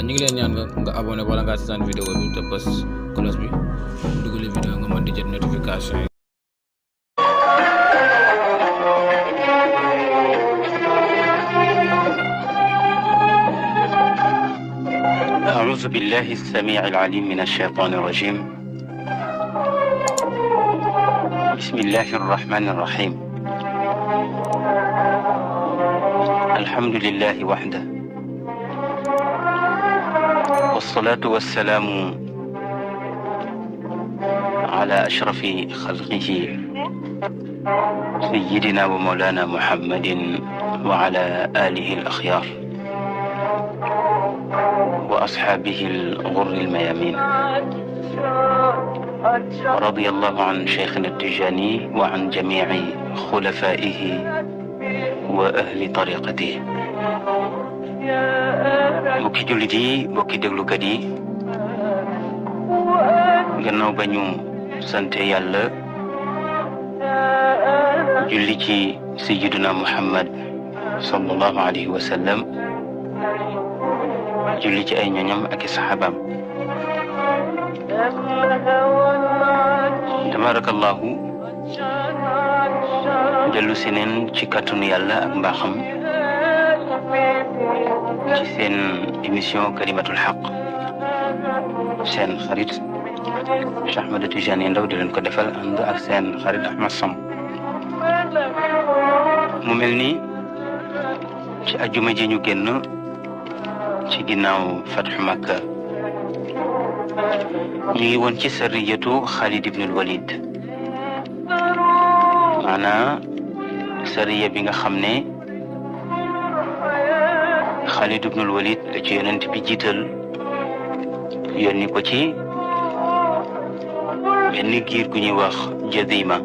ñu ngi leen ñaan nga abonné wala nga seetaan vidéo bi te bës cloche bi dugal vidéo nga mën di jot notification yi. أعوذ بالله السميع العليم من الشيطان الرجيم. بسم الله الرحمن الرحيم. الحمد لله وحده، والصلاة والسلام على أشرف خلقه سيدنا ومولانا محمد وعلى آله الأخيار وأصحابه الغر الميامين. رضي الله عن شيخنا التجاني وعن جميع خلفائه وأهل طريقته. mbokki jullit yi, mbokki déglukat yi, gannaaw ba ñu sante yàlla julli ci sayyiduna Muhammad sallallahu alayhi wa sallam, julli ci ay ñoñam ak i saxaabaam. tabarakallahu dellu si neen ci kàttanu yàlla ak mbaaxam ci seen émission Kalimatul Haq, seen xarit Cheikh Ahmed Tidiane Ndao di leen ko defal ànd ak seen xarit Ahmed Sam. mu mel ni ci ajuma ji ñu génn ci ginnaaw Fathu Makka ñu ngi woon ci sariyatu Khalid ibnul Walid, maanaam sariya bi nga xam ne Khalid ibnul Walid la ci yonent bi jiital yónni ko ci benn giir gu ñuy wax Jazima.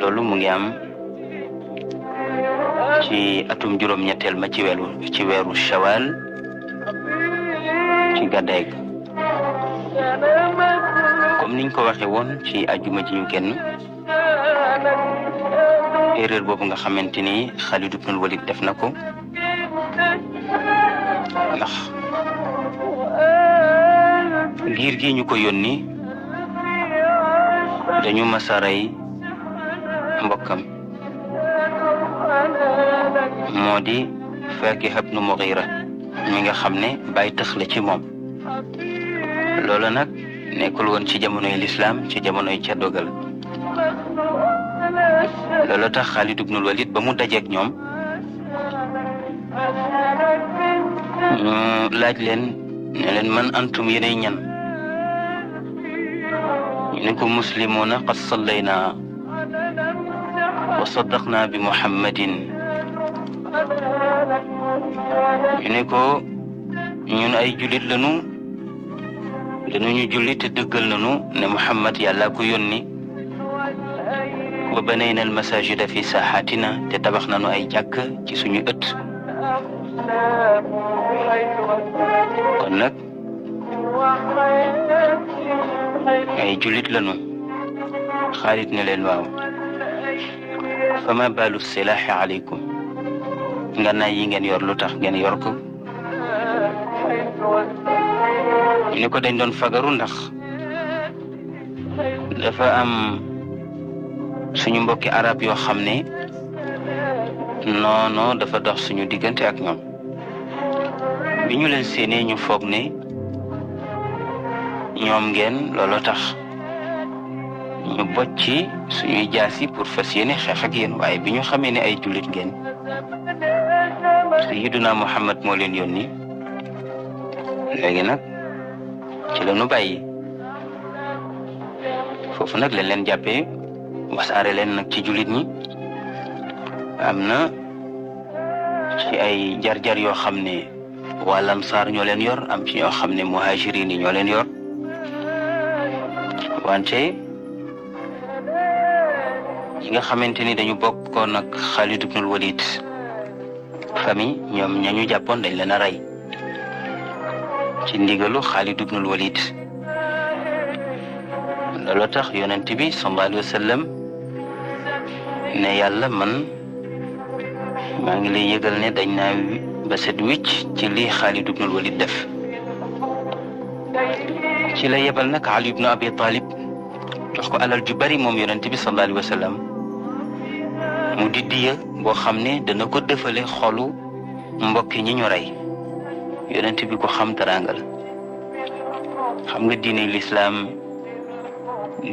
loolu mu ngi am ci atum juróom-ñetteel ma ci weeru Shawal ci gàddaay ga. comme niñ ko waxee woon ci ajuma ji ñu génn, erreur boobu nga xamante ni Khalid ibnul Walid def na ko, ndax giir gi ñu ko yónni dañu masaray mbokkam, moo di Faakiha ibnu Mughira mi nga xam ne bàyyi tëx la ci moom. loolu nag nekkul woon ci jamonoy lislaam, ci jamonoy ceddogal. loolu tax Khalid ibnul Walid ba mu dajeeg ñoom ñu laaj leen ne leen man antum yéenay ñan. ñu ne ko muslimuna qad sallayna wa saddaqna bi muhammadin. ñu ne ko ñun ay jullit lañu, dañuy jullit te dëggal nañu ne Muhammad yàlla ko yónni. wa banayna al masajida fi saaxaatina, te tabax nañu ay jàkk ci suñu ëtt. kon nag ay jullit lañu. Xaalid ne leen waaw. fama baalu silaaxi aleykum, ngànnaay yi ngeen yor lu tax ngeen yor ko. ñu ne ko dañ doon fagaru ndax dafa am suñu mbokki arab yoo xam ne non dafa dox suñu diggante ak ñoom. bi ñu leen séenee ñu foog ne ñoom ngeen, loolu tax ñu bocci suñuy jaasi pour fas yéene xeex ak yéen. waaye bi ñu xamee ne ay jullit ngeen, sayyiduna Muhammad moo leen yónni, léegi nag ci la ñu bàyyi. foofu nag lañ leen jàppee, wasaare leen nag ci jullit ñi. am na ci ay jar-jar yoo xam ne waa Ansaar ñoo leen yor, am ci ñoo xam ne muhajirin yi ñoo leen yor. wante ñi nga xamante ni dañu bokkoon ak Khalid ibnul Walid famille, ñoom ñañu jàppoon dañ leen a rey ci ndigalu Khalid ibnul Walid. loolu tax yonent bi sallallahu alayhi wa sallam ne yàlla man maa ngi lay yëgal ne dañ naa ba set wicc ci li Xaalid ibnul Walid def. ci la yebal nag Ali ibnu Abi Talib jox ko alal ju bari moom yonent bi sallallahu alayhi wa sallam mu di diya boo xam ne dana ko defale xolu mbokki ñi ñu rey. yonent bi ko xam teraanga la, xam nga diine lislaam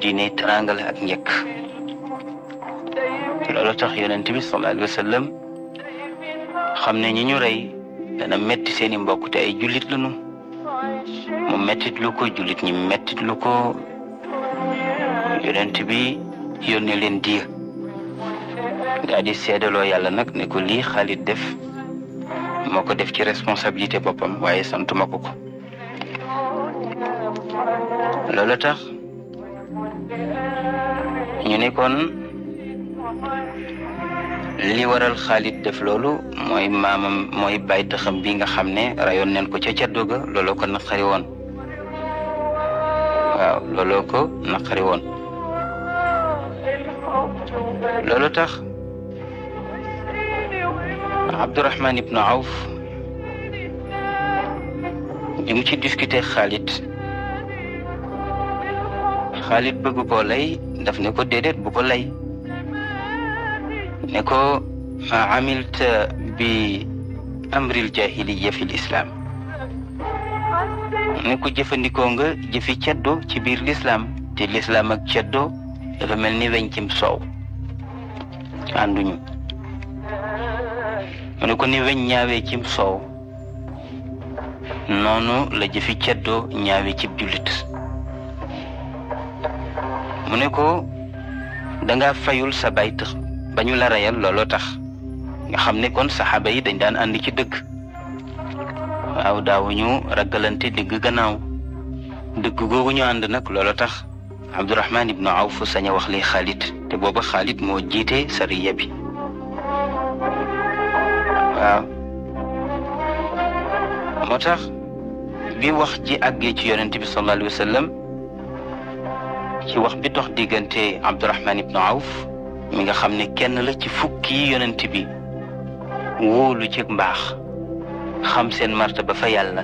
diine teraanga la ak njëkk. loolu tax yonent bi sallallahu alayhi wa sallam xam ne ñi ñu rey dana metti seeni mbokk te ay jullit lañu, mu mettit lu ko jullit ñi mettit lu ko. yonent bi yónnee leen diya daal di seedaloo yàlla nag ne ko lii Xaalid def moo ko def ci responsabilité boppam waaye santuma ko ko. loolu tax ñu ne kon li waral Xaalid def loolu mooy maamam mooy bàyyi taxam bi nga xam ne rayoon neen ko ca caddo ga looloo ko naqari woon. waaw looloo ko naqari woon. loolu tax Abdurahman ibnu Awf bi mu ci discuter Xaalid bëgg koo lay daf ne ko déedéet bu ko lay ne ko amilta bi amril jahiliya fi lislaam ne ko jëfandikoo nga jëfi ceddo ci biir lislaam te lislaam ak ceddo dafa mel ni weñ cim soow ànduñu. mu ne ko ni weñ ñaawee cim soow noonu la jëfi ceddo ñaawee cib jullit. mu ne ko danga fayul sa bay tax ba ñu la reyal looloo tax nga xam ne kon saxaaba yi dañ daan ànd ci dëgg. waaw daawuñu ragalante dëgg gannaaw dëgg googu ñu ànd nag looloo tax Abdurahman ibnu Awf sañ a wax li Xaalid te booba Xaalid moo jiite sariya bi. waaw moo tax bi wax ji àggee ci yonent bi sallallahu alayhi wa sallam ci wax bi dox diggante Abdurahman ibnu Awf mi nga xam ne kenn la ci fukki yonent bi wóolu ci mbaax xam seen martaba fa yàlla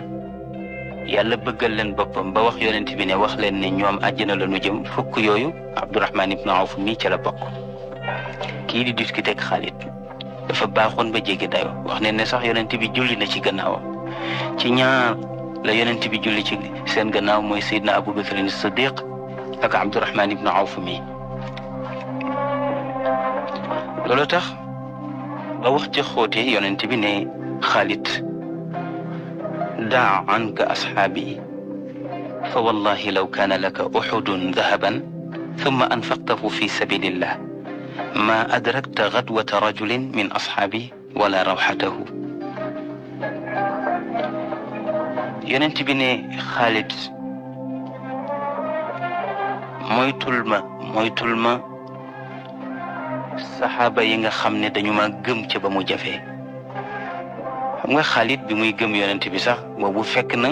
bëggal leen boppam ba wax yonent bi ne wax leen ne ñoom àjjana la ñu jëm. fukk yooyu Abdurahman ibnu Awf mii ca la bokk. kii di discuter ak Xaalid dafa baaxoon ba jéggi dayo wax ne sax yonent bi julli na ci gannaawam. ci ñaar la yonent bi julli ci seen gannaaw mooy Seydina Abu Bakr as-Siddiq ak Abdurahman ibnu Awf mii. loolu tax ba wax ci xóote yonent bi ne Xaalid daa anka asxaabi fa wallahi law kaana laka uxudun dahaban thumma anfaqtahu fi sabilillah ma adrakta gadwata rajulin min asxaabi wala rawxatahu. yonent bi ne Xaalid moytul ma saxaaba yi nga xam ne dañu ma gëm ca ba mu jafee. xam nga Xaalid bi muy gëm yonent bi sax boobu fekk na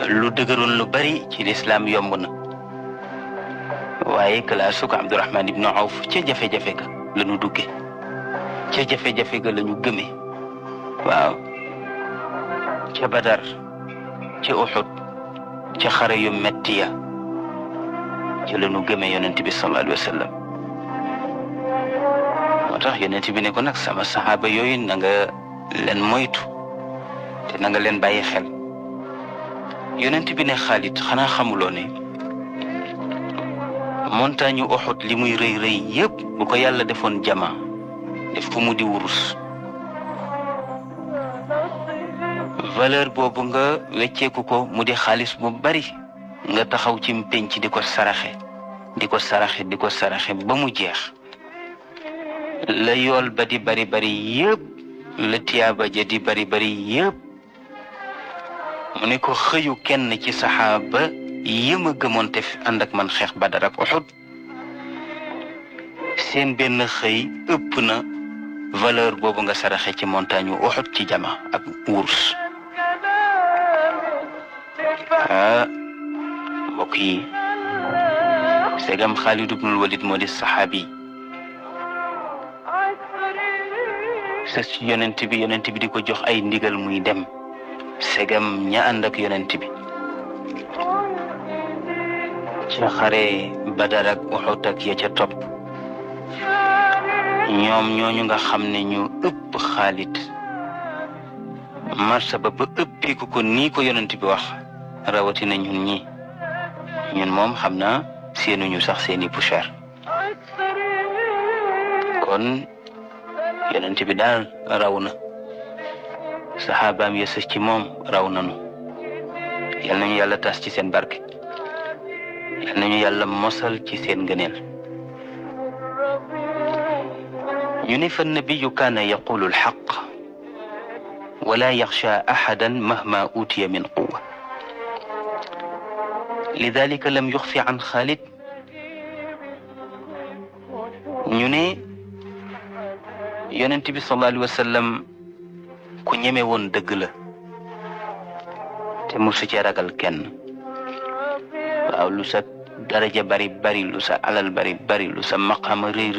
lu dëgëroon lu bari ci lislaam yomb na waaye kalaasu ko Abdurahman ibnu Awf ca jafe-jafe ga la ñu dugge ca jafe-jafe ga la ñu gëme. waaw ca Badar ca Uhud ca xare yu metti ya ca la ñu gëme yonent bi sallallahu alayhi wa sallam. moo tax yonent bi ne ko nag sama saxaaba yooyu na nga leen moytu te na nga leen bàyyi xel. yonent bi ne Xaalid xanaa xamuloo ne montagne Uhud li muy rëy rëy yëpp bu ko yàlla defoon jama def ko mu di wurus valeur boobu nga wecceeku ko mu di xaalis bu bari nga taxaw ci penc di ko saraxe ba mu jeex la yool ba di bari bari yëpp la tiyaaba ja di bari bari yëpp mu ne ko xëyu kenn ci saxaaba yéma gëmoon te ànd ak man xeex Badar ak Uhud seen benn xëy ëpp na valeur boobu nga saraxe ci montagne Uhud ci jama ak wurus. mbokk yi segam Xaalid ibnul Walid moo di saxaabi sës ci yonent bi di ko jox ay ndigal muy dem segam ña ànd ak yonent bi ci xare Badar ak Uhud ak ya ca topp ñoom ñooñu nga xam ne ñu ëpp Xaalid martaba ba ëppee ko nii ko yonent bi wax rawatina ñun moom xam naa seenuñu sax seeni poussière kon yonent bi daal raw na saxaabaam ya sës ci moom raw nanu yal nañu yàlla tas ci seen barke yal nañu yàlla mosal ci seen ngëneel ñu ne fa nabiyu kaana yaqulu alxaq wala yaxsha axadan mahma utiya min quwa lidalika lam yuxfi an Xaalid ñu ne yonent bi sallallahu alayhi wa sallam ku ñeme woon dëgg la te musu ci ragal kenn waaw lu sa daraja bari lu sa alal bari lu sa maqaama rëy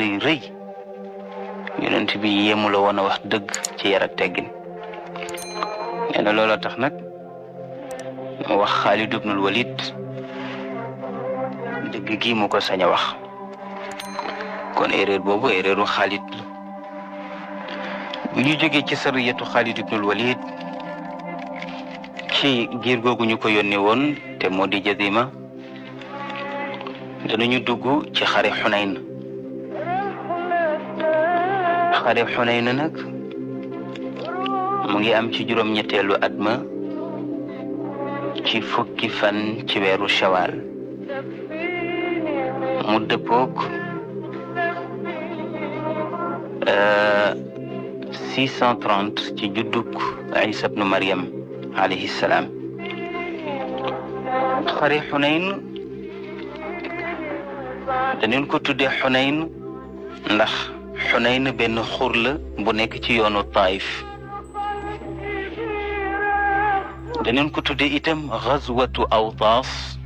yonent bi yéemu la woon a wax dëgg ci yar ak teggin nee na looloo tax nag mu wax Xaalid ibnul Walid dëgg gi mu ko sañ a wax kon erreur boobu erreuru Xaalid la bu ñu jógee ci sariyatu Xaalid ibnul Walid ci giir googu ñu ko yónnee woon te moo di Jazima danañu dugg ci xare Xunayn nag mu ngi am ci juróom-ñetteelu at ma ci fukki fan ci weeru Shawal mu dëppook 630 ci juddug Isa ibnu Maryam alayhi salaam xare Xunayn daneen ko tuddee Xunayn ndax Xunayn benn xur la bu nekk ci yoonu Taif daneen ko tuddee itam Gazwatu Awtaas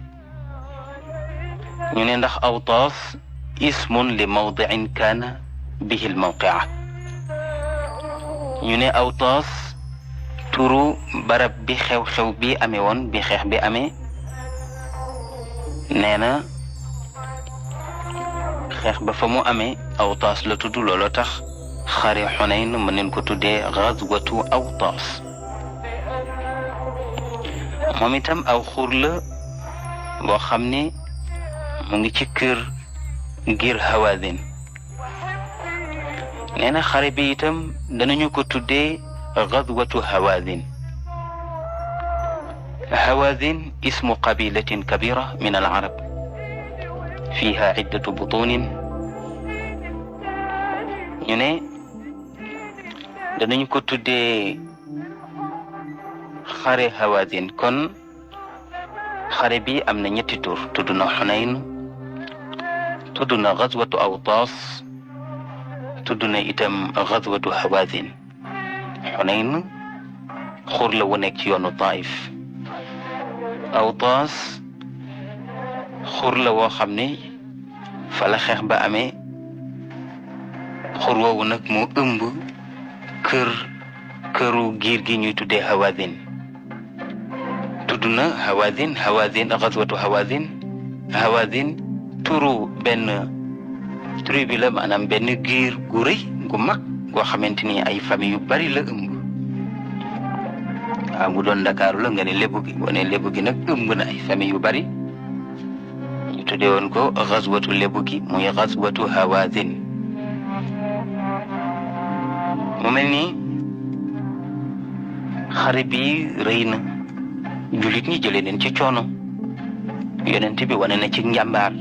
ñu ne ndax Awtaas ismun li mawdiin kaana bihi al-mawqi'a ñu ne Awtaas turu barab bi xew-xew bi amee woon bi xeex bi amee nee na xeex ba fa mu amee Awtaas la tudd looloo tax xare Xunayn mën nañ ko tuddee Gazwatu Awtaas moom itam aw xur la boo xam ne mu ngi ci kër ngir Hawaazin nee na xare bi itam danañu ko tuddee Gazwatu Hawaazin ismu qabilatin kabira min al-arab fiha iddatu butunin ñu ne danañu ko tuddee xare Hawaazin kon xare bi am na ñetti tur tudd na Xunayn tudd na Gazwatu Awtaas tudd na itam Gazwatu Hawaazin Xunayn xur la wu nekk ci yoonu Taif Awtaas xur la woo xam ne fa la xeex ba amee xur woowu nag moo ëmb këru giir gi ñuy tuddee Hawaazin tudd na Hawaazin Gazwatu Hawaazin turu benn tribu la maanaam benn giir gu rëy gu mag goo xamante ni ay famille yu bari la ëmb waaw bu doon Ndakaaru la nga ne lébu gi boo ne lébu gi nag ëmb na ay famille yu bari ñu tuddee woon ko Gazwatu lébu gi muy Gazwatu Hawaazin mu mel ni xare bi rëy na jullit ñi jëlee leen ci coono yonent bi wane na ci njàmbaar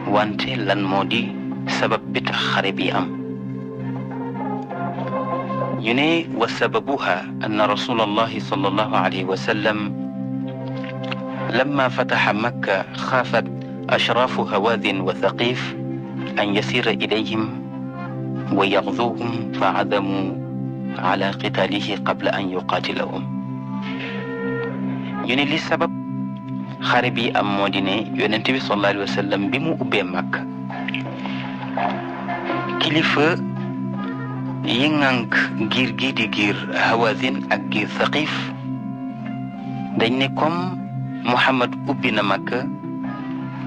wante lan moo di sabab bi tax xare bi am ñu ne wa sababuha anna rasulallahi sallallahu alayhi wa sallam lamma fataha makka xaafat ashraafu hawaazin wa thaqif an yasira ilayhim wa yaxzuuhum fa adamu ala qitaalihi qabla an yuqaatilahum ñu ne li sabab xare bi am moo di ne yonent bi sallallahu alayhi wa sallam bi mu ubbee Makka kilifa yi ngànk giir gi di giir Hawazin ak giir Thaqif dañ ne comme Muhammad ubbi na Makka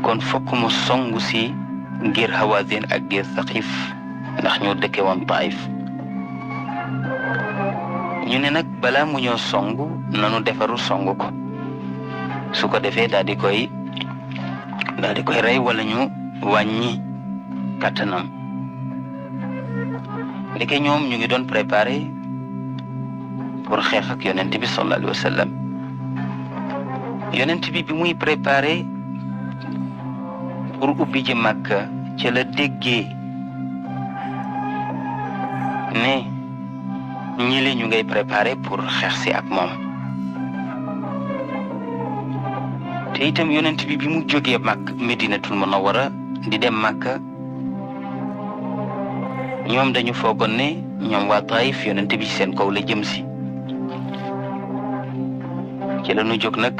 kon fokk mu songu si giir Hawazin ak giir Thaqif ndax ñoo dëkke woon Taif ñu ne nag balaa mu ñoo songu nanu defaru songu ko su ko defee daal di koy rey wala ñu wàññi kàttanam ndeke ñoom ñu ngi doon préparé pour xeex ak yonent bi sallallahu alayhi wa sallam yonent bi muy préparé pour ubbi ji Makka ci la déggee ne ñi ñu ngay préparé pour xeex si ak moom te itam yonent bi mu jógee Makka Medinatul Munawwara di dem Makka ñoom dañu foogoon ne ñoom waa Taif yonent bi seen kaw la jëm si ci la ñu jóg nag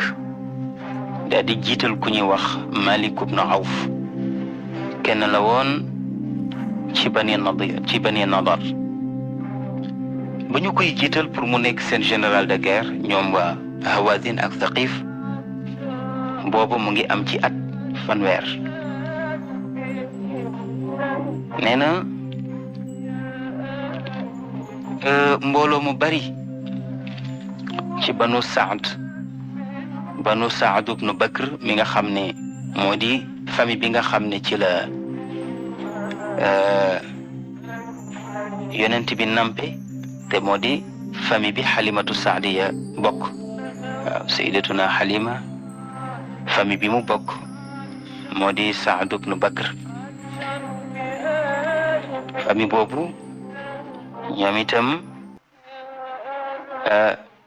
daal di jiital ku ñuy wax Malik ibn Awf kenn la woon ci Bani Nadar ba ñu koy jiital pour mu nekk seen général de guerre ñoom waa Hawazin ak Thaqif boobu mu ngi am ci at fanweer nee na mbooloo mu bari ci Banu Saad ibn Bakr mi nga xam ne moo di famille bi nga xam ne ci la yonent bi nampe te moo di famille bi Halimatu Saadiya bokk waaw Sayyidatuna Halima famille bi mu bokk moo di Saad ibn Bakr famille boobu ñoom itam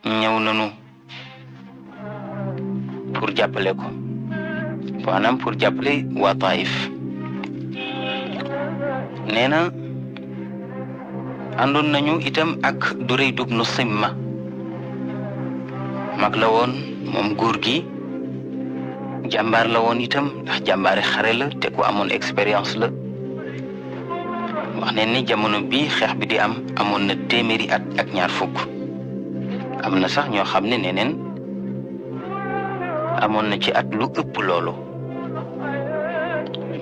ñëw nañu pour jàppale ko maanaam pour jàppale waa Taif nee na àndoon nañu itam ak Durayd ibn Simma mag la woon moom góor gi jàmbaar la woon itam ndax jàmbaari xare la te ku amoon expérience la wax ne ni jamono bi xeex bi di am amoon na 100 at ak 20 am na sax ñoo xam ne neneen amoon na ci at lu ëpp loolu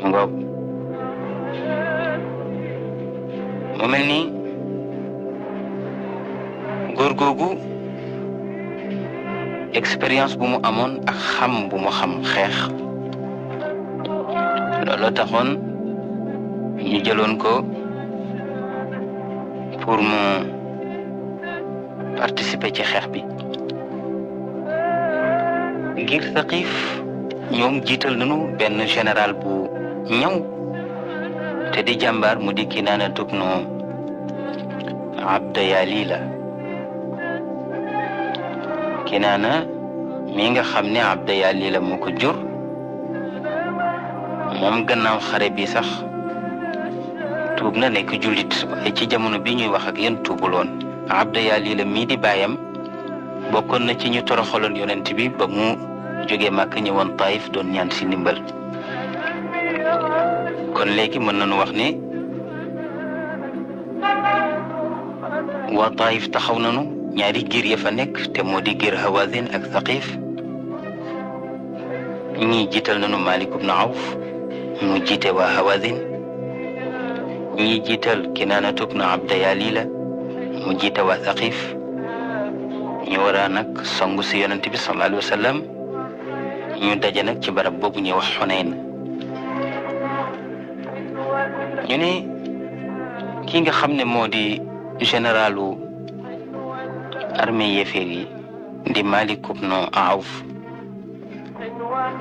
ngoog mu mel ni góor googu expérience bu mu amoon ak xam bu mu xam xeex loolu taxoon ñu jëloon ko pour mu participer ci xeex bi ngir Thaqif ñoom jiital nañu benn général bu ñaw te di jàmbaar mu di Kinaana ibnu Abda Yalila Kinaana mi nga xam ne Abda Yalila moo ko jur moom gannaaw xare bi sax tuub na nekk jullit waaye ci jamono bi ñuy wax ak yéen tuubul woon Abda Yalila mii di baayam bokkoon na ci ñu toroxaloon yonent bi ba mu jógee Màkka ñëwoon Taif doon ñaan si ndimbal kon léegi mën nañu wax ne waa Taif taxaw nañu ñaari giir ya fa nekk te moo di giir Hawazin ak Thaqif ñii jiital nañu Malik ibn Awf mu jiite waa Hawazin ñii jiital Kinaana ibn Abda Yalila mu jiite waa Thaqif ñu war a nag songu si yonent bi sallallahu alayhi wa sallam ñu daje nag ci barab boobu ñuy wax Xunayn ñu ne ki nga xam ne moo di généralu armée yéeféer yi di Malik ibn Awf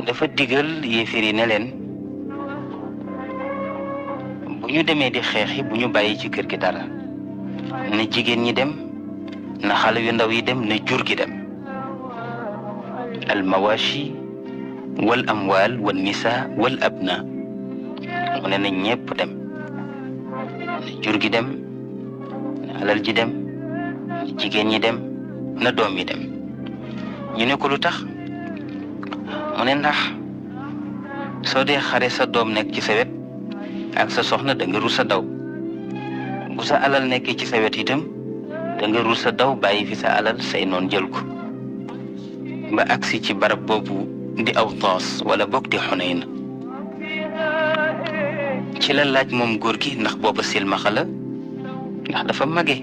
dafa digal yéeféer yi ne leen bu ñu demee di xeexi bu ñu bàyyi ci kër gi dara na jigéen ñi dem na xale yu ndaw yi dem na jur gi dem al mawashi wal amwal wal nisa wal abna mu ne na ñépp dem na jur gi dem na alal ji dem na jigéen ñi dem na doom yi dem ñu ne ko lu tax mu ne ndax soo dee xare sa doom nekk ci sa wet ak sa soxna da nga rus a daw bu sa alal nekkee ci sa wet itam da nga rus a daw bàyyi fi sa alal say noon jël ko ba agsi ci barab boobu di Awtaas wala bokk di Xunayn ci la laaj moom góor gi ndax booba silmaxa la ndax dafa mage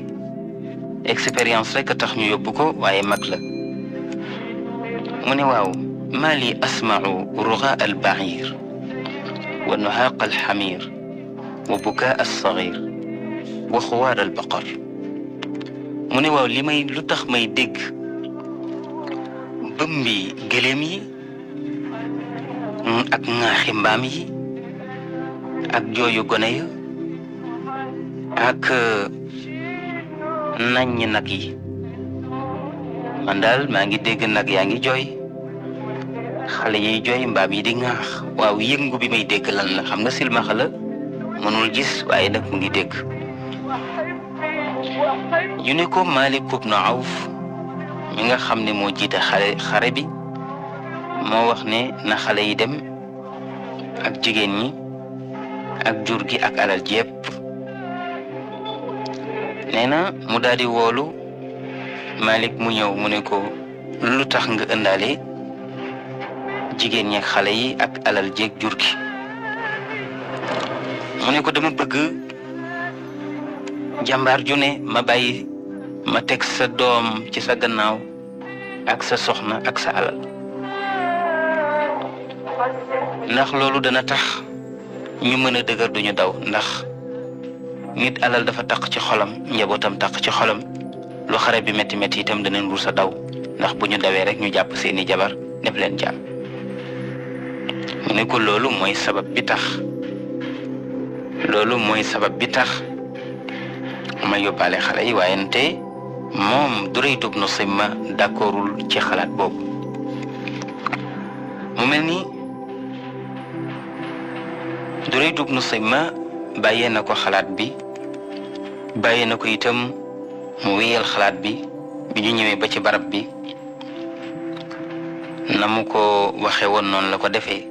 expérience rek a tax ñu yóbbu ko waaye mag la mu ne waaw maa li asma'u rugaa al-ba'iir wa nuhaaq al-hamiir wa bukaa as-sagiir wa xuwaar al-baqar mu ne waaw lu tax may dégg bëmbi gëléem yi ak ŋaaxi mbaam yi ak jooyu gone ya ak naññi nag yi man daal maa ngi dégg nag yaa ngi jooy xale yiy jooy mbaam yi di ŋaax waaw yëngu bi may dégg lan la xam nga silmaxa la mënul gis waaye nag mu ngi dégg ñu ne ko Maalik ibn Awf mi nga xam ne moo jiite xare bi moo wax ne na xale yi dem ak jigéen ñi ak jur gi ak alal ji yépp nee na mu daal di woolu Malik mu ñëw mu ne ko lu tax nga ëndaale jigéen ñi ak xale yi ak alal ji ak jur gi mu ne ko dama bëgg jàmbaar ju ne ma bàyyi ma teg sa doom ci sa gannaaw ak sa soxna ak sa alal ndax loolu dana tax ñu mën a dëgër duñu daw ndax nit alal dafa taq ci xolam njabootam taq ci xolam lu xare bi métti métti itam danañ ruus a daw ndax bu ñu dawee rek ñu jàpp seeni jabar def leen jaam mu ne ko loolu mooy sabab bi tax ma yóbbaale xale yi waaye nte moom Durayd ibn Simma d'accordul ci xalaat boobu mu mel ni Durayd ibn Simma bàyyee na ko xalaat bi bàyyee na ko itam mu wéyal xalaat bi ñu ñëwee ba ci barab bi na mu ko waxe woon noonu la ko defee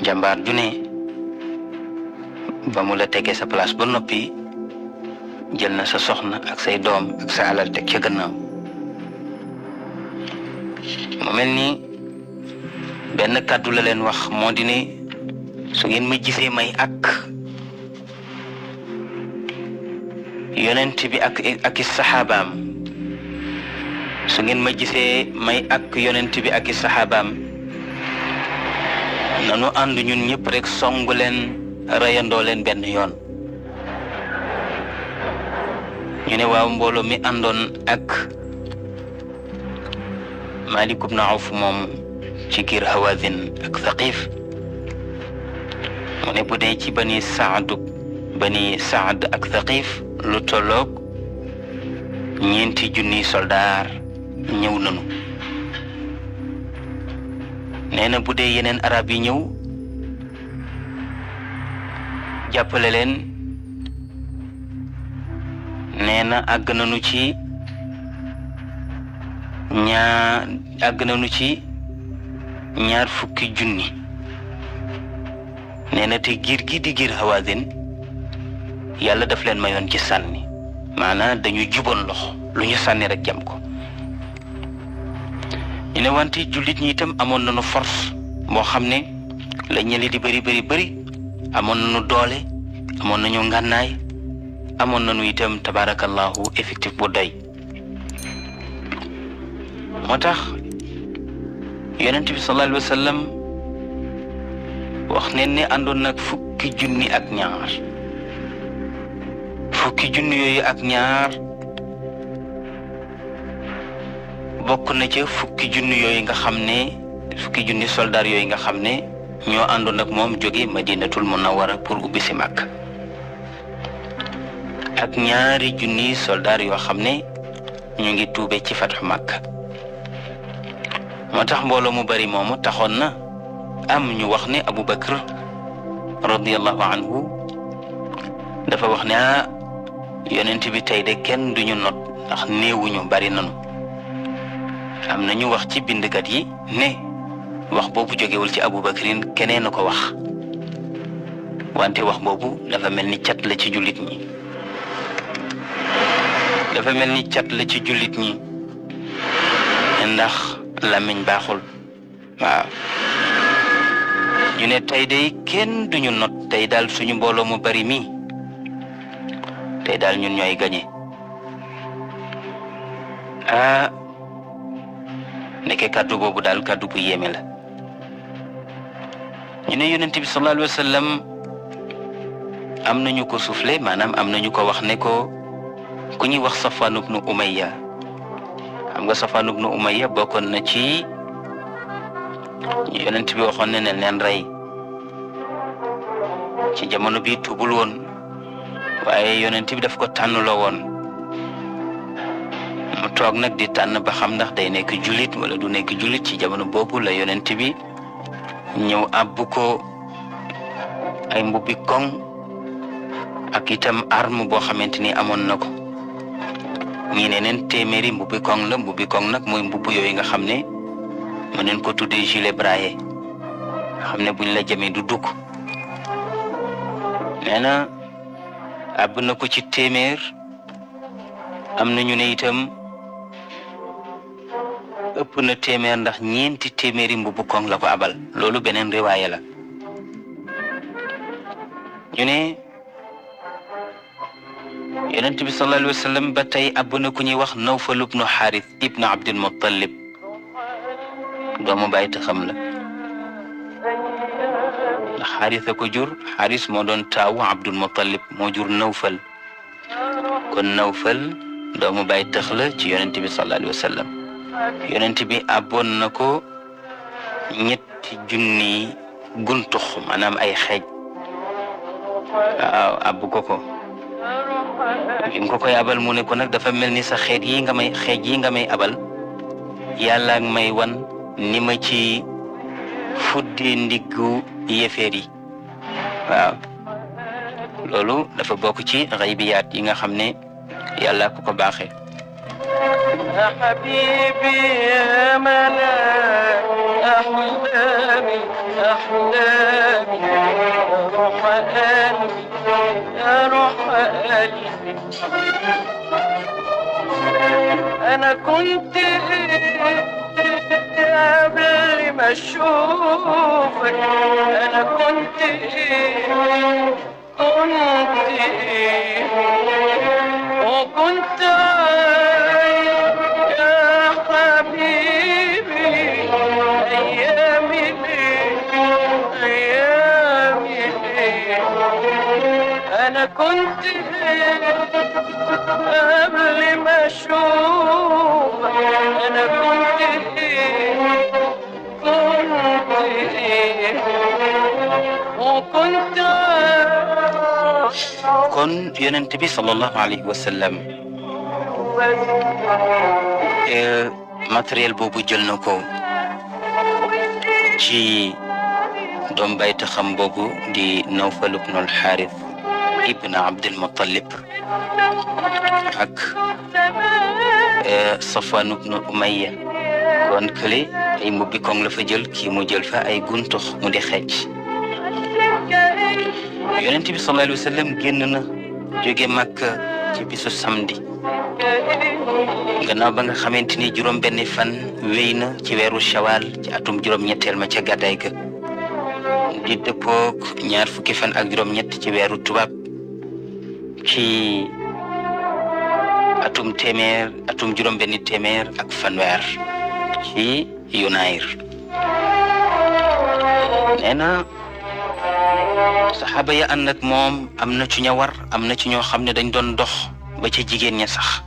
jàmbaar ju ne ba mu la tegee sa place ba noppi jël na sa soxna ak say doom ak sa alal teg ca gannaaw mu mel ni benn kàddu la leen wax moo di ne su ngeen ma gisee may ak yonent bi ak i saxaabaam su ngeen ma gisee may ak yonent bi ak i saxaabaam nanu ànd ñun ñëpp rek songu leen reyandoo leen benn yoon ñu ne waaw mbooloo mi àndoon ak Maalik ibn Awf moom ci giir Hawazin ak Thaqif mu ne bu dee ci bani Saad ak Thaqif lu tolloog 4,000 soldaar ñëw nanu nee na bu dee yeneen arab yi ñëw jàppale leen nee na àgg nañu ci ñaar fukki junni nee na te giir gi di giir Hawazin yàlla daf leen mayoon ci sànni maanaam dañu juboon loxo lu ñu sànni rek jam ko ñu ne wante jullit ñi itam amoon nañu force boo xam ne la ñëli di bëri amoon nañu doole amoon nañu ngànnaay amoon nañu itam tabarakallahu effectif bu doy moo tax yonent bi sallallahu alayhi wa sallam wax ne ne àndoon nag fukki junni ak ñaar bokk na ca fukki junni yooyu nga xam ne fukki junni soldaar yooyu nga xam ne ñoo àndoon ak moom jóge Madinatul Munawwara pour ubbi si Makka ak 2 junni soldaar yoo xam ne ñu ngi tuube ci fatxu Makka moo tax mbooloo mu bari moomu taxoon na am ñu wax ne Abu Bakr radiyallahu anhu dafa wax ne yonent bi tey de kenn duñu not ndax néewuñu bari nanu am na ñu wax ci bindkat yi ne wax boobu jógewul ci Abu Bakrin keneen a ko wax wante wax boobu dafa mel ni cat la ci jullit ñi dafa mel ni cat la ci jullit ñi ndax làmmiñ baaxul. waaw ñu ne tey day kenn duñu not tey daal suñu mbooloo mu bari mi tey daal ñun ñooy gañe. nekke kàddu boobu daal kàddu bu yéeme la. ñu ne yonent bi sallallahu alayhi wa sallam am nañu ko soufflé maanaam am nañu ko wax ne ko ku ñuy wax Safwan ibnu Umayya. xam nga Safwan ibnu Umayya bokkoon na ci yonent bi waxoon ne leen rey ci jamono bi tubul woon waaye yonent bi daf ko tànnloo woon mu toog nag di tànn ba xam ndax day nekk jullit wala du nekk jullit. ci jamono boobu la yonent bi ñëw àbb ko ay mbubbi koŋ ak itam arme boo xamante ni amoon na ko. ñii ne neen téeméeri mbubbi koŋ la. mbubbi koŋ nag mooy mbubb yooyu nga xam ne mën neen ko tuddee gilet braillé nga xam ne buñ la jamee du dugg. nee na àbb na ko ci téeméer. am na ñu ne itam ëpp na téeméer ndax ñeenti téeméeri mbubbu koŋ la ko abal. loolu beneen riwaaya la. ñu ne yonent bi sallallahu alayhi wa sallam ba tey àbb na ku ñuy wax Nawfal ibnu Xaaris ibnu Abdul Muttalib. doomu bàyyi te xam la ndax Xaaris a ko jur. Xaaris moo doon taawu Abdul Muttalib moo jur Nawfal. kon Nawfal doomu bàyyi tëx la ci yonent bi sallallahu alayhi wa sallam. yonent bi àbboon na ko 3,000 guntux maanaam ay xeej. waaw àbb ko ko. bi mu ko koy abal mu ne ko nag dafa mel ni sa xeej yi nga may abal yàlla ak may wan ni ma ci fuddee ndiggu yéeféer yi. waaw loolu dafa bokk ci xaybiyaat yi nga xam ne yàlla ko ko baaxee. يا حبيبي يا ملاك أحلامي أحلامي يا روح قلبي يا روح قلبي أنا كنت قبل ما أشوفك أنا كنت وكنت أنا كنت قبل ما أشوفك أنا كنت kon yonent bi sallallahu alayhi wa sallam matériel boobu jël na ko ci doom bayta xam boobu di Nawfal ibnul Xaaris ibn Abdul Muttalib ak Safwan ibnu Umayya. kon kële ay mbubbi koŋ la fa jël kii mu jël fa ay guntux mu di xeej. yonent bi sallallahu alayhi wa sallam génn na jóge Makka ci bisu samedi gannaaw ba nga xamante ni juróom-benni fan wéy na ci weeru Shawal ci atum juróom-ñetteel ma ca gàddaay ga di dëppook 2 fukki fan ak juróom-ñett ci weeru tubaab ci atum juróom-benni téeméer ak fanweer ci Yunayr. nee na saxaaba ya ànd ak moom am na ci ña war am na ci ñoo xam ne dañ doon dox ba ca jigéen ña sax.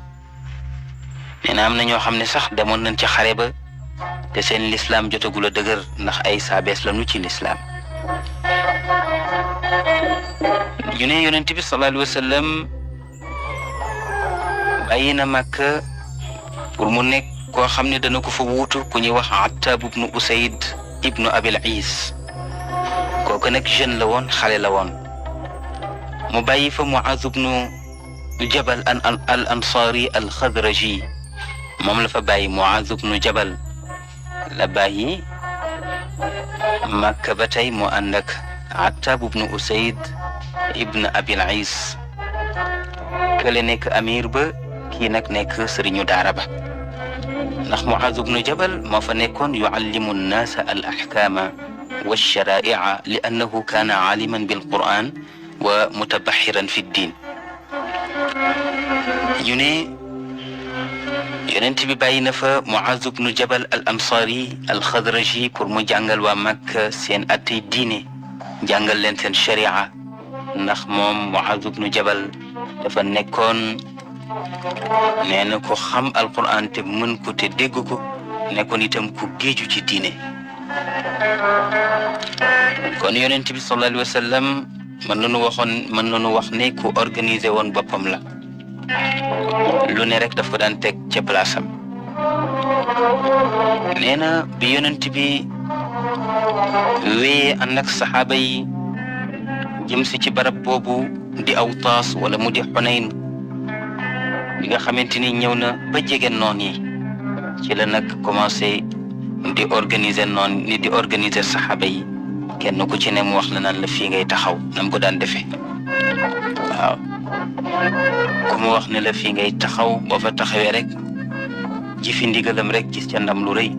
nee na am na ñoo xam ne sax demoon nañ ci xare ba te seen lislaam jotagul a dëgër ndax ay saabees lañu ci lislaam. ñu ne yonent bi sallallahu alayhi wa sallam bàyyi na Makka pour mu nekk koo xam ne dana ko fa wuutu ku ñuy wax Attab ibnu Usayd ibnu Abil Is. kooku nag jeune la woon xale la woon mu bàyyi fa Muaz ibnu Jabal al Ansari al Xadraji moom la fa bàyyi. Muaz ibnu Jabal la bàyyi Makka ba tey mu ànd ak Attab ibnu Usayd ibnu Abil Is. kële nekk amir ba kii nag nekk sëriñu daara ba ndax Muaz ibnu Jabal moo fa nekkoon yuallimu nnaasa al ahkaama wa sharaa'i'a li annahu kaana aaliman bil Qur'aan wa mutabaxiran fi ddiin. ñu ne yonent bi bàyyi na fa Muaz ibnu Jabal al ansaari al xadraji pour mu jàngal waa Makka seen attey diine jàngal leen seen sharia ndax moom Muaz ibnu Jabal dafa nekkoon nee na ko xam alquran te mën ko te dégg ko nekkoon itam ku géeju ci diine. kon yonent bi sallallahu alayhi wa sallam mën nañu wax ne ku organisé woon boppam la lu ne rek daf ko daan teg ca place am. nee na bi yonent bi wéyee ànd ak saxaaba yi jëm si ci barab boobu di Awtaas wala mu di Xunayn bi nga xamante ni ñëw na ba jege noon yi ci la nag commencé di organiser saxaaba yi kenn ku ci ne mu wax la naan la fii ngay taxaw nam ko daan defee waaw ku mu wax ne la fii ngay taxaw boo fa taxawee rek jëfi ndigalam rek gis ca ndam lu rëy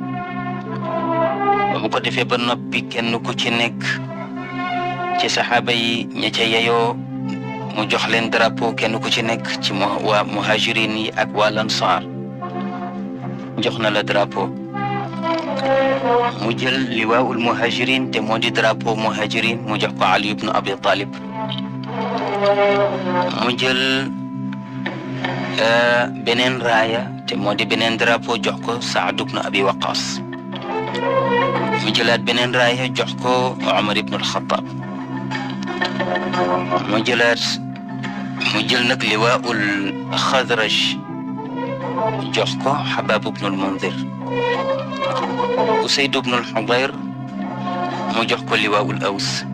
ba mu ko defee ba noppi kenn ku ci nekk ci saxaaba yi ña ca yeyoo mu jox leen drapeau kenn ku ci nekk ci waa muhajirin yi ak waa lansaar jox na la drapeau mu jël liwaa'ul muhajirin te moo di drapeau muhajirin mu jox ko Ali ibn Abi Talib mu jël beneen raaya te moo di beneen drapeau jox ko Saad ibn Abi Waqas mu jëlaat beneen raaya jox ko Umar ibn al-Khattab mu jël nag liwaa'ul Xadraj jox ko Habab ibn al-Munzir Usayd ibn al-Hudayr mu jox ko liwaa'ul Aws.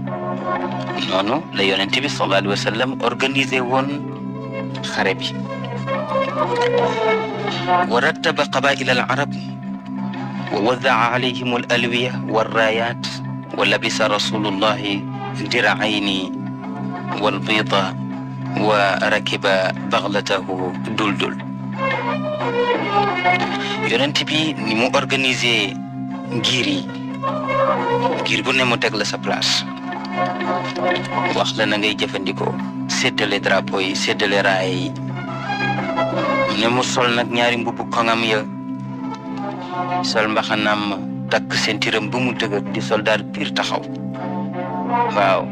noonu la yonent bi sallallahu alayhi wa sallam organisé woon xare bi. wa rattaba qabaa'ila al-arab wa wadda'a alayhim al-alwiya war-raayaat wa labisa rasulullahi dir'ayni wal-biida wa rakiba baghlatahu duldul. yonent bi ni mu organisé giir bu ne mu teg la sa place wax la na ngay jëfandikoo séddale drapeau yi séddale raaya yi ne mu sol nag ñaari mbubbu koŋam ya sol mbaxanaam takk sentiram bu mu dëgër di soldaar piir taxaw waaw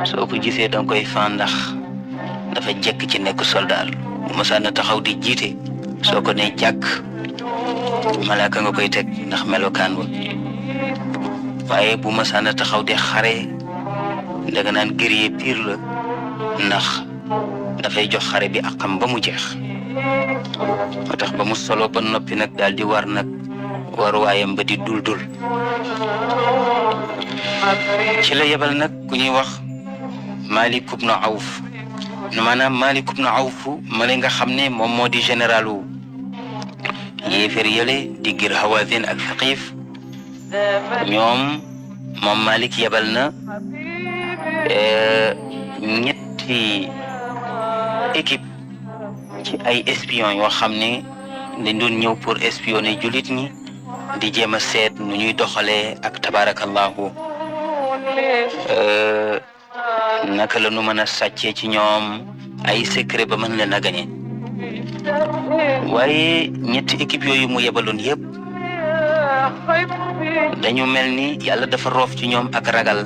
soo ko gisee danga koy fan ndax dafa jekk ci nekk soldaar bu masaana taxaw di jiite soo ko ne jàkk malaaka nga koy teg ndax melokaan wa waaye bu masaana taxaw di xare danga naan guerrier piir la ndax dafay jox xare bi akam ba mu jeex moo tax ba mu solo ba noppi nag daal di war nag war waayam ba di dul ci la yebal nag ku ñuy wax Malik ibn Awf maanaam Malik ibn Awf ma nga xam ne moom moo di généralu yéefér yële di gir Hawazin ak Thaqif moom Malik yebal na ñetti équipe ci ay espion yoo xam ne dañ doon ñëw pour espionner jullit ñi di jéem a seet nu ñuy doxalee ak tabarakallahu naka la nu mën a sàccee ci ñoom ay secret ba mën leen a gañe waaye ñetti équipe yooyu mu yebaloon yëpp dañu mel ni yàlla dafa roof ci ñoom ak ragal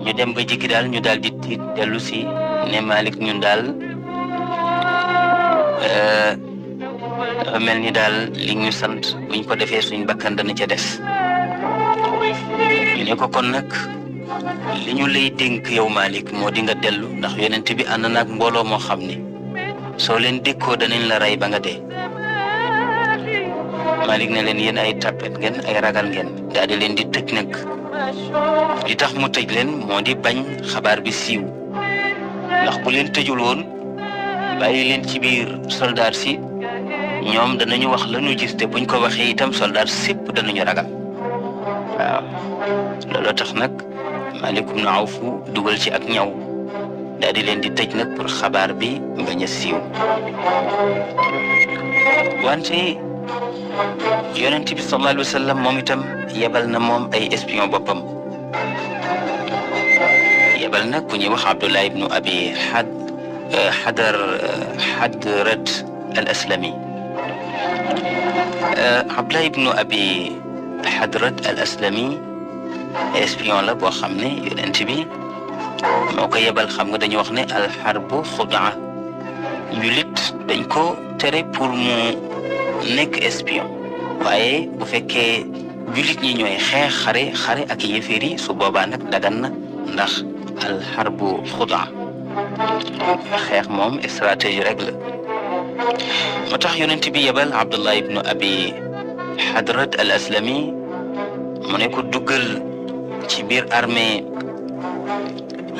ñu dem ba jikki daal ñu daal di tiit dellu si ne Malik ñun daal dafa mel ni daal li ñu sant buñ ko defee suñ bakkan dana ca des ñu ne ko kon nag li ñu lay dénk yow Malik moo di nga dellu ndax yonent bi ànd naag mbooloo moo xam ne soo leen dékkoo danañ la rey ba nga dee. Malik ne leen yéen ay tappet ngeen ay ragal ngeen daal di leen di tëj nag li tax mu tëj leen moo di bañ xabaar bi siiw ndax bu leen tëjul woon bàyyi leen ci biir soldaar si ñoom danañu wax la ñu gis te buñ ko waxee itam soldaar sépp danañu ragal waaw looloo tax nag Malik ibn Awf dugal ci ak ñaw daal di leen di tëj nag pour xabaar bi bañ a siiw. wante yonent bi sallallahu alayhi wa sallam moom itam yebal na moom ay espion boppam. yebal na ku ñuy wax Abdullah ibnu Abi Hadrat al Aslami. Abdullah ibnu Abi Hadrat al Aslami espion la boo xam ne yonent bi moo ko yebal. xam nga dañu wax ne al harbu xudaa, jullit dañ ko tere pour mu nekk espion, waaye bu fekkee jullit ñi ñooy xeex xare ak yéeféer yi su boobaa nag dagan na, ndax al harbu xudaa, xeex moom stratégie rek la. moo tax yonent bi yebal Abdullah ibnu Abi Hadrat al Aslami mu ne ko duggal ci biir armée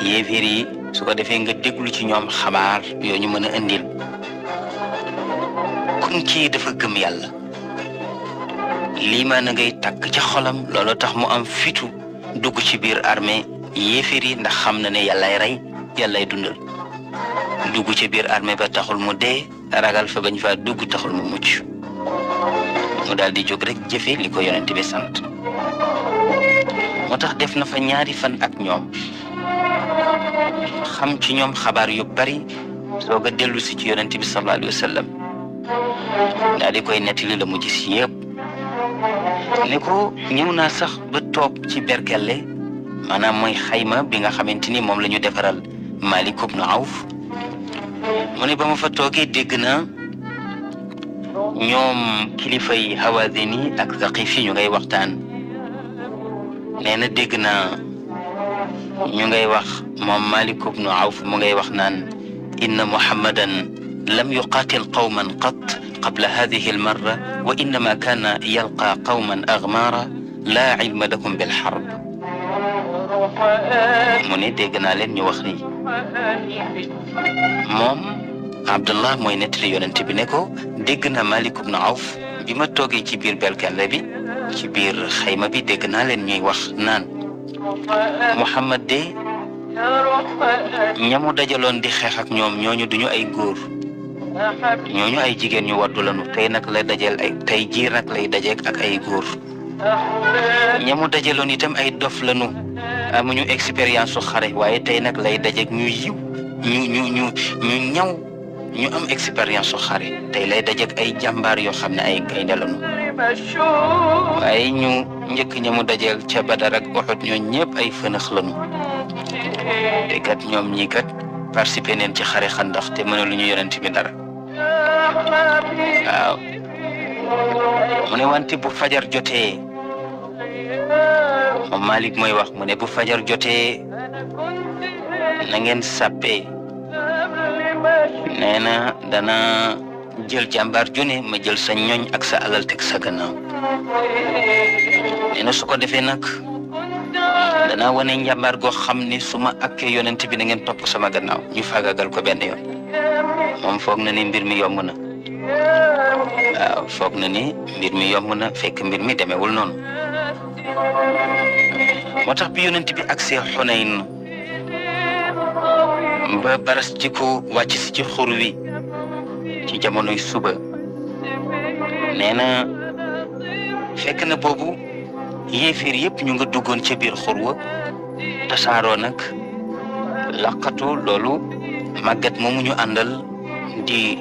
yéeféer yi, su ko defee nga déglu ci ñoom xabaar yoo ñu mën a indil. kun kii dafa gëm yàlla, lii maa na ngay tàkk ca xolam, loolu tax mu am fitu dugg ci biir armée yéeféer yi, ndax xam na ne yàllay rey yàllay dundal. dugg ci biir armée ba taxul mu dee, ragal fa bañ fa dugg taxul mu mucc. mu daal di jóg rek jëfe li ko yonent bi sant. moo tax def na fa ñaari fan ak ñoom, xam ci ñoom xabaar yu bari, soog a dellu si ci yonent bi sallallahu alayhi wa sallam. daal di koy nettali la mu gis yëpp. ne ko ñëw naa sax ba toog ci berkelle, maanaam mooy xayma bi nga xamante ni moom la ñu defaral Malik ibn Awf. mu ne ba ma fa toogee dégg naa ñoom kilifa yi Hawazin yi ak Thaqif yi ñu ngay waxtaan. nee na dégg naa ñu ngay wax, moom Malik ibn Awf mu ngay wax naan inna Muhammadan lam yuqatil qawman qat qabla hadihi almarra wa innama kana yalqa qawman aghmara la ilma lahum bilharb. mu ne dégg naa leen ñu wax ni moom Abdullah mooy nettali yonent bi ne ko dégg na Malik ibn Awf bi ma toogee ci biir belkelle bi, ci biir xayma bi, dégg naa leen ñuy wax naan Muhammad de ñamu dajaloon di xeex ak ñoom ñooñu duñu ay góor, ñooñu ay jigéen ñu waddu lanu. tey nag lay dajeel tey jii nag lay dajeek ak ay góor. ñamu dajaloon itam ay dof lanu, amuñu expérience su xare, waaye tey nag lay dajeek ñu yiw, ñu ñaw, ñu am expérience su xare. tey lay dajeek ay jàmbaar yoo xam ne ay gaynde lanu, waaye ñu njëkk ñamu dajeel ca Badar ak Uhud ñoo ñëpp ay fënax lanu. te kat ñoom ñii kat participé neen ci xare Xandax te mënaluñu yonent bi dara. waaw mu ne wante bu fajar jotee, moom Malik mooy wax, mu ne bu fajar jotee na ngeen sàppee. nee na dana jël jàmbaar june ma jël sa ñoñ ak sa alal teg sa gannaaw. nee na su ko defee nag danaa wane njàmbaar goo xam ni su ma akkee yonent bi na ngeen topp sama gannaaw, ñu faagagal ko benn yoon. moom foog na ni mbir mi yomb na. waaw foog na ni mbir mi yomb na, fekk mbir mi demewul noonu. moo tax bi yonent bi agsee Xunayn ba baras ci ko wàcc si ci xur wi ci jamonoy suba, nee na fekk na boobu yéeféer yëpp ñu nga duggoon ca biir xur wa tasaaroo nag laqatu. loolu màggat moomu ñu àndal di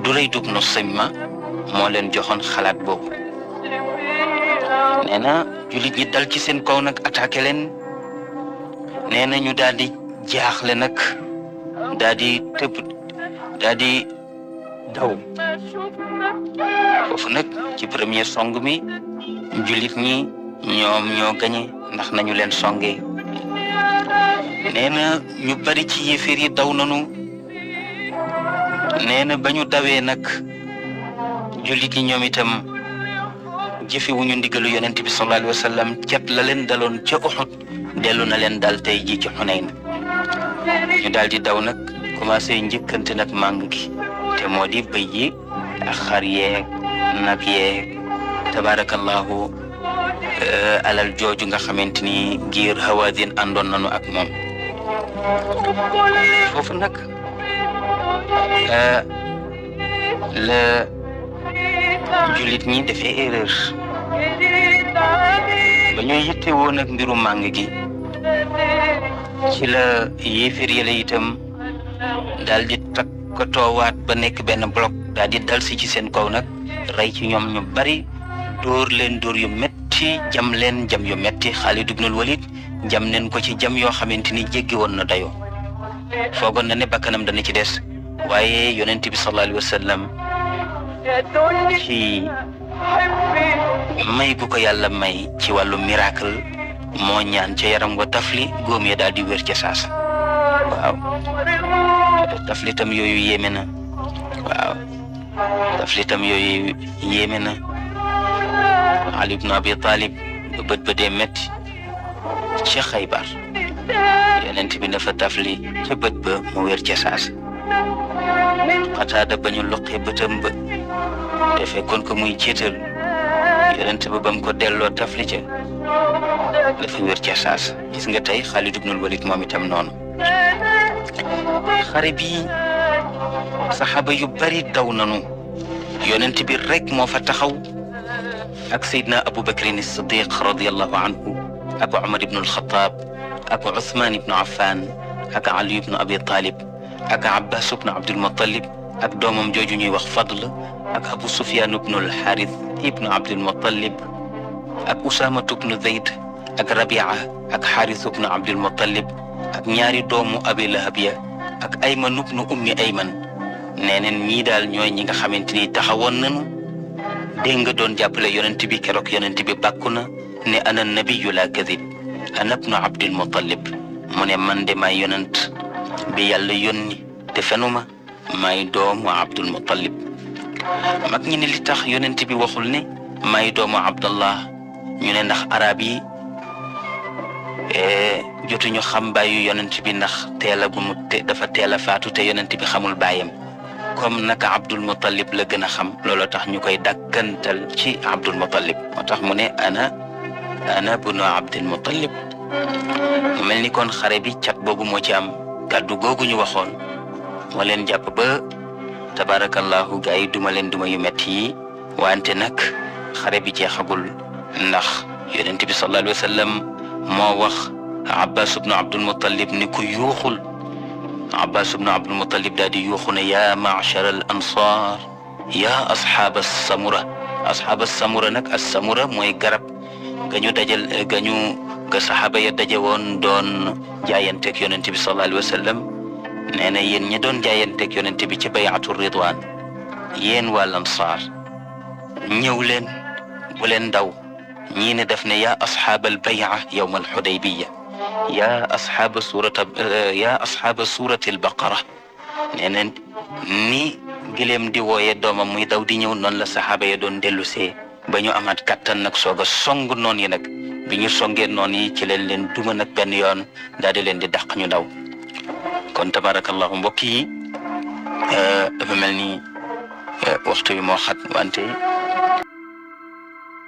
Durayd ibn Simma moo leen joxoon xalaat boobu. nee na jullit ñi dal ci seen kaw nag attaqué leen. nee na ñu daal di jaaxle nag, daal di tëb, daal di daw. foofu nag ci premier song mi jullit ñi ñoom ñoo gañe, ndax nañu leen songee. nee na ñu bari ci yéeféer yi daw nanu. nee na ba ñu dawee nag jullit ñi ñoom itam jëfe wuñu ndigalu yonent bi sallallahu alayhi wa sallam. cat la leen daloon ca Uhud dellu na leen dal tey ji ci Xunayn. ñu daal di daw nag commencé njëkkante nag màng gi, te moo di bëy yi ak xar yeeg nag yeeg tabarakallahu alal jooju nga xamante ni giir Hawazin àndoon nañu ak moom. foofu nag la jullit ñi defee erreur ba ñuy yitte woon ak mbiru màng gi ci la yéeféer yële itam daal di takkatoowaat ba nekk benn bloc daal di dal si ci seen kaw nag rey ci ñoom ñu bari dóor leen dóor yu metti jam leen jam yu metti Xaalid ibnul Walid jam neen ko ci jam yoo xamante ni jéggi woon na dayoo foogoon na ne bakkanam dana ci des waaye yonent bi sallallahu alayhi wa sallam ci may bu ko yàlla may ci wàllu miracle moo ñaan ca yaram wa tafli góom ya daal di wér ca saasa waaw taflitam yooyu yéeme na waaw taflitam yooyu yéeme na Ali ibn Abi Talib ba bët ba dee metti ca Xaybar yonent bi dafa tafli ca bët ba mu wér ca saasa Qataada ba ñu loqee bëtam ba te fekkoon ko muy jiital yonent ba bam ko delloo tafli ca dafa wér ca saasa gis nga tey Xaalid ibnul Walid moom itam noonu xare bi saxaaba yu bari daw nanu yonent bi rek moo fa taxaw ak Seydina Abu Bakrin as-Siddiq radiyallahu anhu ak Umar ibn al-Khattab ak Uthman ibn Affan ak Ali ibn Abi Talib ak Abbas ibn Abdul Muttalib ak doomam jooju ñuy wax Fadl ak Abu Sufyan ibn al-Harith ibn Abdul Muttalib ak Usama ibn Zayd ak Rabia ak Harith ibn Abdul Muttalib ak ñaari doomu Abi Lahab ya ak Ayman ibn Ummi Ayman neeneen ñii daal ñooy ñi nga xamante ni taxawoon nañu dégg nga doon jàppale yonent bi keroog yonent bi bàkku na ne ana nabiyyu la kadib ana ibnu Abdul Muttalib mu ne man de maay yonent bi yàlla yónni te fenuma maay doomu Abdul Muttalib mag ñi ne li tax yonent bi waxul ne maay doomu Abdallah ñu ne ndax arab yi jotuñu xam bàyyu yonent bi ndax teel a gu mu dafa teel a faatu te yonent bi xamul bàyyam comme naka Abdul Muttalib la gën a xam looloo tax ñu koy dàkkantal ci Abdul Muttalib moo tax mu ne ana bunu Abdul Muttalib mu mel ni kon xare bi cat boobu moo ci am kàddu googu ñu waxoon moo leen jàpp ba tabarakallahu gaa yi duma leen duma yu metti yi wante nag xare bi jeexagul ndax yonent bi sallallahu alayhi wa sallam moo wax Abbas ibnu Abdul Muttalib ni ku yuuxul Abbas ibnu Abdul Muttalib daal di yuuxu ne yaa ma'shar al ansar yaa asxaab as-samura asxaab as-samura nag as-samura mooy garab ga saxaaba ya daje woon doon jaayanteeg yonent bi sallallahu alayhi wa sallam nee na yéen ñi doon jaayanteeg yonent bi ci bay'atu ridwaan yéen waa Ansaar ñëw leen bu leen daw ñii ne def ne yaa asxaab al bay'a yawm al Hudaybiya yaa asxaaba suurati al baqara nee na ni gileem di wooye doomam muy daw di ñëw noonu la saxaaba ya doon dellu see ba ñu amaat kattan nag soog a song noon yi nag bi ñu songee noon yi ci leen duma nag benn yoon daal di leen di dàq ñu daw kon tabarakallahu mbokk yi dafa mel ni waxtu bi moo xat wante